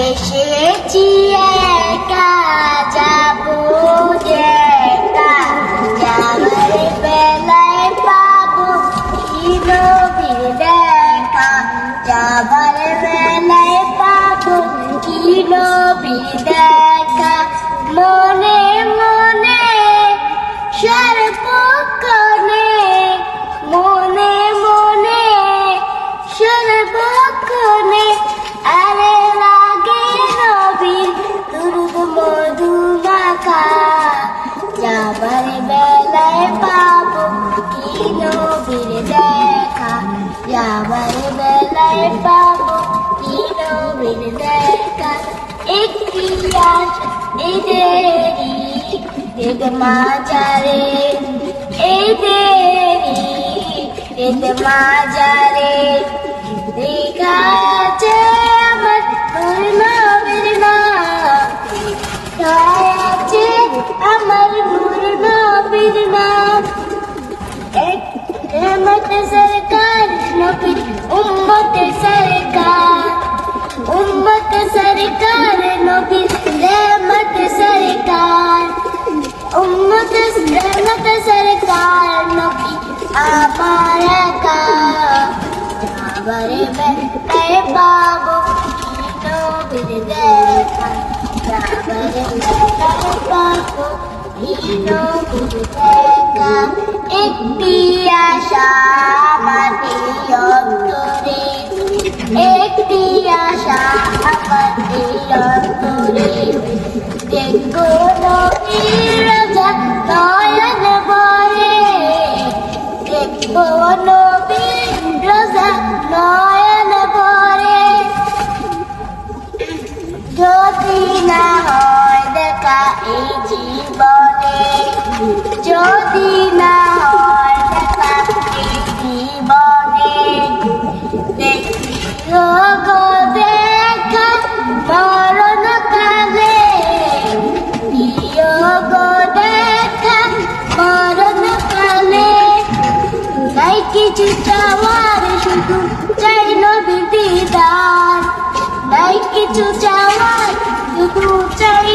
এসেছি একা যাবো একা যাবার বেলায় পাবো কি নবীর দেখা যাবার বেলায় পাবো কি নবীর দেখা মনে মনে সর্বক্ষণে মনে মনে সর্বক্ষণে আরে লাগে নবীর দুরুদ মধু মাখা যাবার বেলায় পাবো কি নবীর দেখা যাবার বেলায় পাবো কি নবীর দেখা একটি আশা এই দেরি এদ মাঝারে এই দেরি এদ মাঝারে দেখা আছে আমার নূর নবীর নাম আছে আমার নূর নবীর নাম रहमत सरकार नबी उम्मत सरकार नबी रहमत सरकार उम्मत रहमत सरकार नबी हमारा का जाबर बेलाय पाबो नबीर देखा जाबर बेलाय पाबो নবীর দেখা একটি আশা আমাদের অন্তরে একটি আশা আমাদের অন্তরে দেখো নবীর রোজা নয়ন ভরে দেখো নবীর রোজা নয়ন ভরে যদি না হয় দেখা এই জীবনে যদি না হয় দেখা এই জীবনে দেখিও গো দেখা মরণ কালে দিও গো দেখা মরণ কালে নাই কিছু চাওয়ার শুধু চাই নবীর দিদার নাই কিছু চাওয়ার শুধু চাই